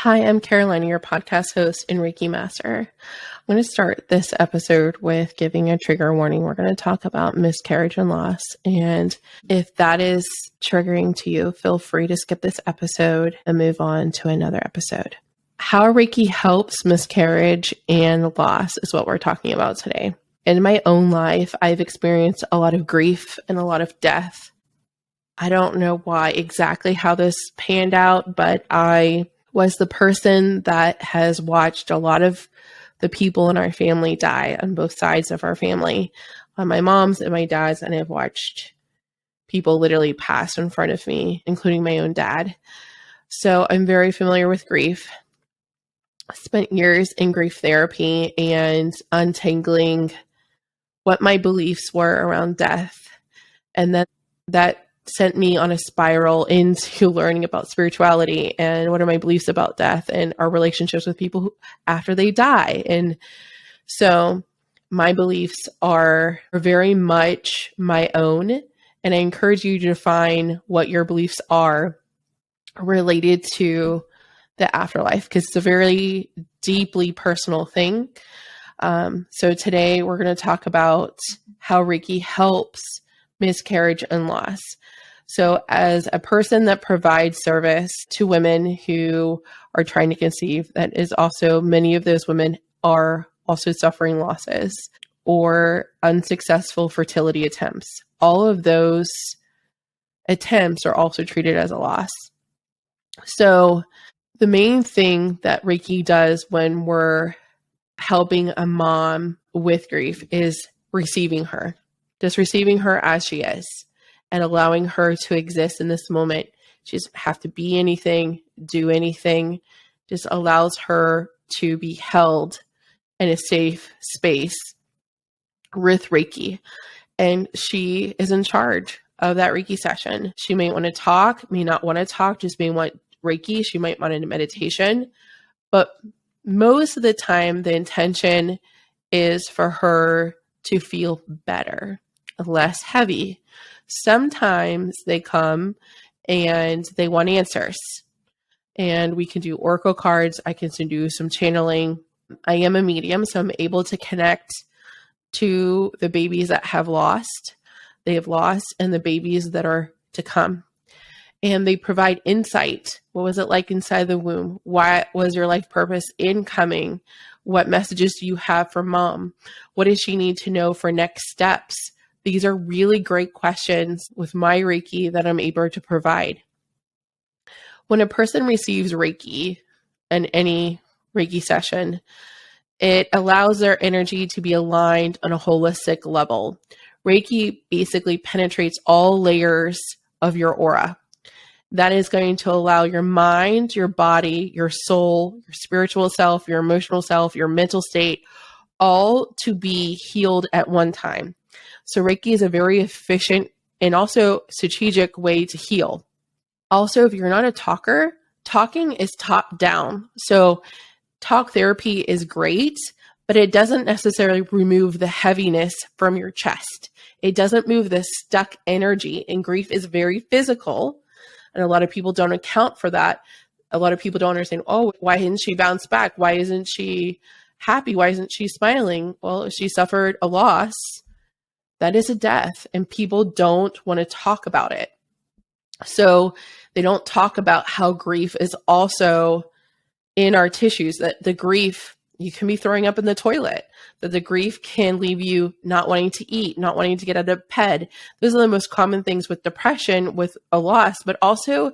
Hi, I'm Carolina, your podcast host and Reiki master. I'm going to start this episode with giving a trigger warning. We're going to talk about miscarriage and loss. And if that is triggering to you, feel free to skip this episode and move on to another episode. How Reiki helps miscarriage and loss is what we're talking about today. In my own life, I've experienced a lot of grief and a lot of death. I don't know why exactly how this panned out, but I was the person that has watched a lot of the people in our family die on both sides of our family, on my mom's and my dad's, and I've watched people literally pass in front of me, including my own dad. So I'm very familiar with grief. I spent years in grief therapy and untangling what my beliefs were around death. And then that sent me on a spiral into learning about spirituality and what are my beliefs about death and our relationships with people after they die. And so my beliefs are very much my own. And I encourage you to define what your beliefs are related to the afterlife, because it's a very deeply personal thing. So today we're going to talk about how Reiki helps miscarriage and loss. So as a person that provides service to women who are trying to conceive, that is also many of those women are also suffering losses or unsuccessful fertility attempts. All of those attempts are also treated as a loss. So the main thing that Reiki does when we're helping a mom with grief is receiving her, just receiving her as she is and allowing her to exist in this moment. She doesn't have to be anything, do anything, just allows her to be held in a safe space with Reiki. And she is in charge of that Reiki session. She may want to talk, may not want to talk, just may want Reiki. She might want a meditation. But most of the time, the intention is for her to feel better, less heavy. Sometimes they come and they want answers. And we can do oracle cards. I can do some channeling. I am a medium, so I'm able to connect to the babies that have lost, and the babies that are to come. And they provide insight. What was it like inside the womb? What was your life purpose in coming? What messages do you have for mom? What does she need to know for next steps? These are really great questions with my Reiki that I'm able to provide. When a person receives Reiki in any Reiki session, it allows their energy to be aligned on a holistic level. Reiki basically penetrates all layers of your aura. That is going to allow your mind, your body, your soul, your spiritual self, your emotional self, your mental state, all to be healed at one time. So Reiki is a very efficient and also strategic way to heal. Also, if you're not a talker, talking is top down. So talk therapy is great, but it doesn't necessarily remove the heaviness from your chest. It doesn't move the stuck energy, and grief is very physical. And a lot of people don't account for that. A lot of people don't understand, oh, why didn't she bounce back? Why isn't she happy? Why isn't she smiling? Well, if she suffered a loss, that is a death, and people don't want to talk about it. So they don't talk about how grief is also in our tissues, that the grief, you can be throwing up in the toilet, that the grief can leave you not wanting to eat, not wanting to get out of bed. Those are the most common things with depression, with a loss, but also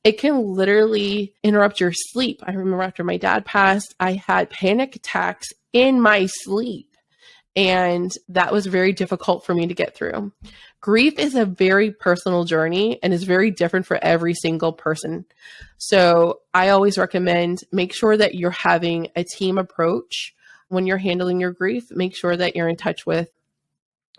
it can literally interrupt your sleep. I remember after my dad passed, I had panic attacks in my sleep. And that was very difficult for me to get through. Grief is a very personal journey and is very different for every single person. So I always recommend make sure that you're having a team approach when you're handling your grief. Make sure that you're in touch with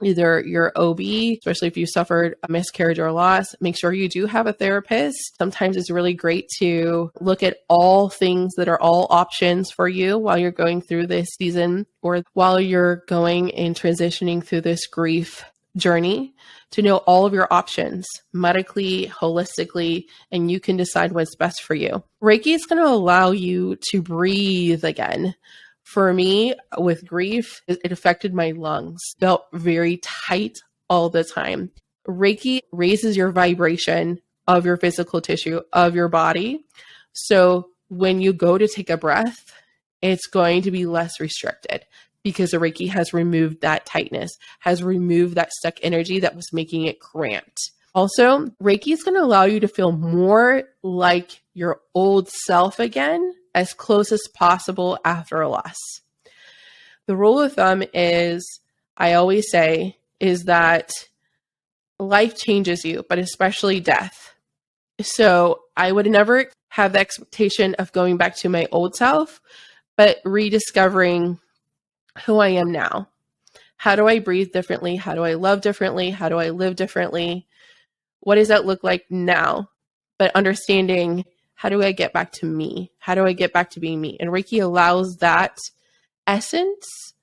either your OB, especially if you suffered a miscarriage or loss. Make sure you do have a therapist. Sometimes it's really great to look at all things that are all options for you while you're going through this season or while you're going and transitioning through this grief journey to know all of your options medically, holistically, and you can decide what's best for you. Reiki is going to allow you to breathe again. For me, with grief, it affected my lungs, felt very tight all the time. Reiki raises your vibration of your physical tissue, of your body. So when you go to take a breath, it's going to be less restricted because the Reiki has removed that tightness, has removed that stuck energy that was making it cramped. Also, Reiki is going to allow you to feel more like your old self again, as close as possible after a loss. The rule of thumb is, I always say, is that life changes you, but especially death. So I would never have the expectation of going back to my old self, but rediscovering who I am now. How do I breathe differently? How do I love differently? How do I live differently? What does that look like now? But understanding, how do I get back to me? How do I get back to being me? And Reiki allows that essence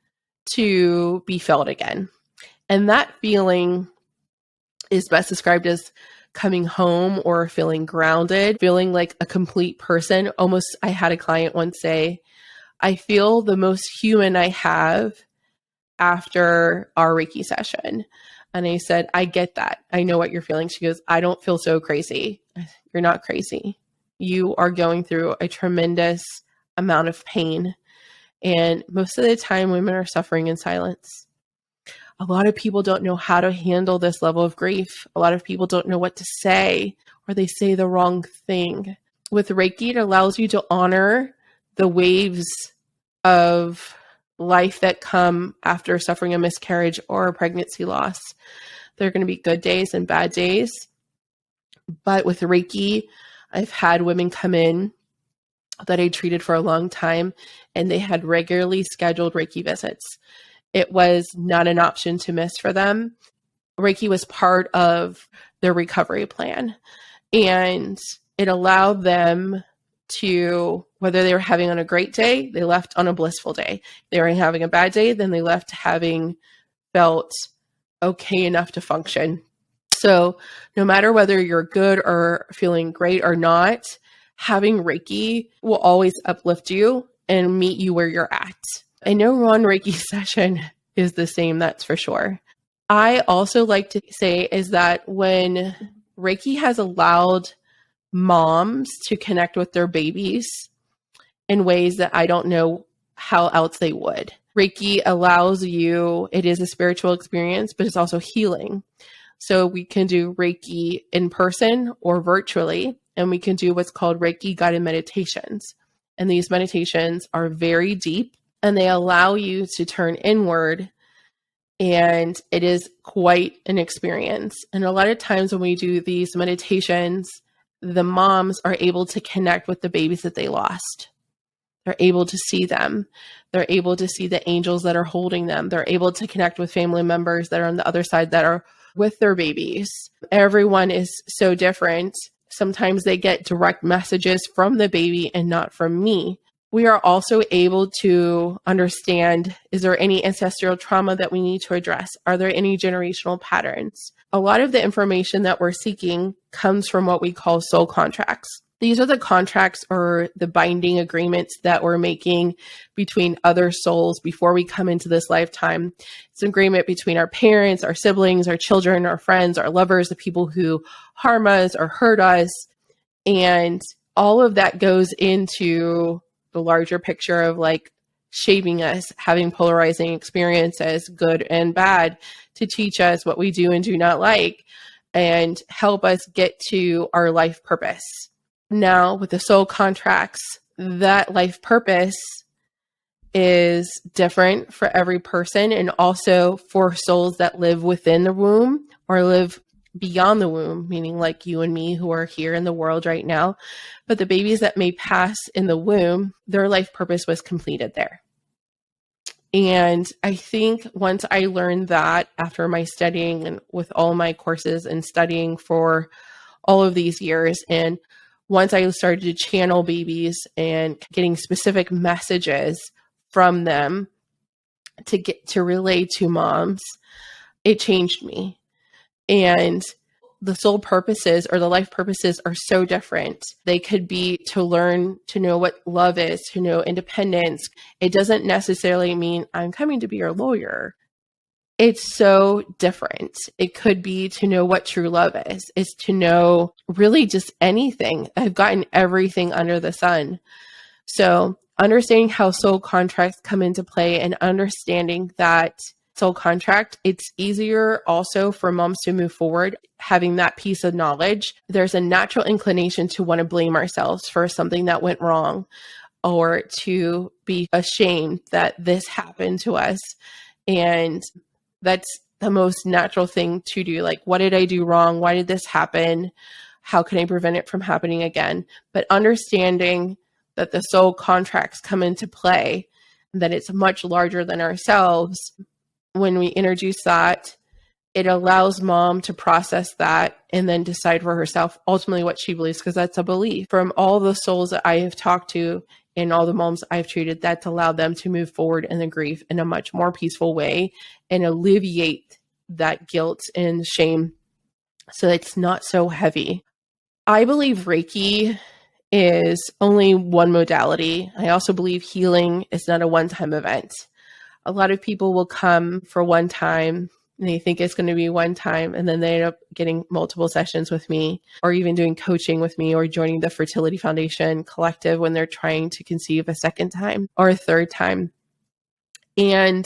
to be felt again. And that feeling is best described as coming home or feeling grounded, feeling like a complete person. Almost, I had a client once say, I feel the most human I have after our Reiki session. And I said, I get that. I know what you're feeling. She goes, I don't feel so crazy. You're not crazy. You are going through a tremendous amount of pain. And most of the time, women are suffering in silence. A lot of people don't know how to handle this level of grief. A lot of people don't know what to say, or they say the wrong thing. With Reiki, it allows you to honor the waves of life that come after suffering a miscarriage or a pregnancy loss. There are going to be good days and bad days. But with Reiki, I've had women come in that I treated for a long time, and they had regularly scheduled Reiki visits. It was not an option to miss for them. Reiki was part of their recovery plan, and it allowed them to, whether they were having on a great day, they left on a blissful day. They were having a bad day, then they left having felt okay enough to function. So no matter whether you're good or feeling great or not, having Reiki will always uplift you and meet you where you're at. I know one Reiki session is the same, that's for sure. I also like to say is that when Reiki has allowed moms to connect with their babies in ways that I don't know how else they would. Reiki allows you, it is a spiritual experience, but it's also healing. So we can do Reiki in person or virtually, and we can do what's called Reiki guided meditations. And these meditations are very deep, and they allow you to turn inward, and it is quite an experience. And a lot of times when we do these meditations, the moms are able to connect with the babies that they lost. They're able to see them. They're able to see the angels that are holding them. They're able to connect with family members that are on the other side that are with their babies. Everyone is so different. Sometimes they get direct messages from the baby and not from me. We are also able to understand, is there any ancestral trauma that we need to address? Are there any generational patterns? A lot of the information that we're seeking comes from what we call soul contracts. These are the contracts or the binding agreements that we're making between other souls before we come into this lifetime. It's an agreement between our parents, our siblings, our children, our friends, our lovers, the people who harm us or hurt us. And all of that goes into the larger picture of like shaping us, having polarizing experiences, good and bad, to teach us what we do and do not like and help us get to our life purpose. Now, with the soul contracts, that life purpose is different for every person, and also for souls that live within the womb or live beyond the womb, meaning like you and me who are here in the world right now. But the babies that may pass in the womb, their life purpose was completed there. And I think once I learned that after my studying and with all my courses and studying for all of these years, and once I started to channel babies and getting specific messages from them to get to relay to moms, it changed me. And the soul purposes or the life purposes are so different. They could be to learn to know what love is, to know independence. It doesn't necessarily mean I'm coming to be your lawyer. It's so different. It could be to know what true love is. It's to know really just anything. I've gotten everything under the sun. So understanding how soul contracts come into play and understanding that soul contract, it's easier also for moms to move forward, having that piece of knowledge. There's a natural inclination to want to blame ourselves for something that went wrong or to be ashamed that this happened to us. And that's the most natural thing to do. Like, what did I do wrong? Why did this happen? How can I prevent it from happening again? But understanding that the soul contracts come into play, that it's much larger than ourselves. When we introduce that, it allows mom to process that and then decide for herself ultimately what she believes, because that's a belief. From all the souls that I have talked to and all the moms I've treated, that's allowed them to move forward in the grief in a much more peaceful way and alleviate that guilt and shame so it's not so heavy. I believe Reiki is only one modality. I also believe healing is not a one-time event. A lot of people will come for one time and they think it's going to be one time, and then they end up getting multiple sessions with me, or even doing coaching with me, or joining the Fertility Foundation collective when they're trying to conceive a second time or a third time. And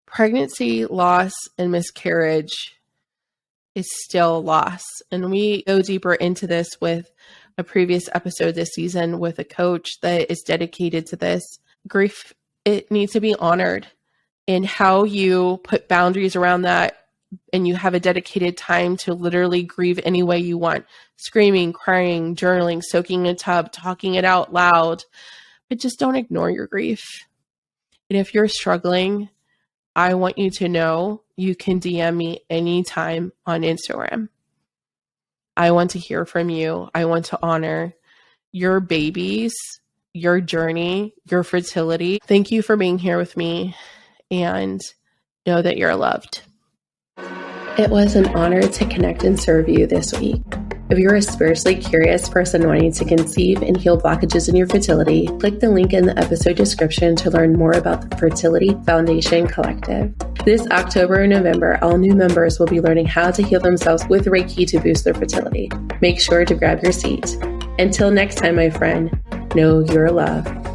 pregnancy, loss, and miscarriage is still loss. And we go deeper into this with a previous episode this season with a coach that is dedicated to this. Grief, it needs to be honored. And how you put boundaries around that, and you have a dedicated time to literally grieve any way you want, screaming, crying, journaling, soaking in a tub, talking it out loud, but just don't ignore your grief. And if you're struggling, I want you to know you can DM me anytime on Instagram. I want to hear from you. I want to honor your babies, your journey, your fertility. Thank you for being here with me. And know that you're loved. It was an honor to connect and serve you this week. If you're a spiritually curious person wanting to conceive and heal blockages in your fertility, click the link in the episode description to learn more about the Fertility Foundation Collective. This October and November, all new members will be learning how to heal themselves with Reiki to boost their fertility. Make sure to grab your seat. Until next time, my friend, know you're loved.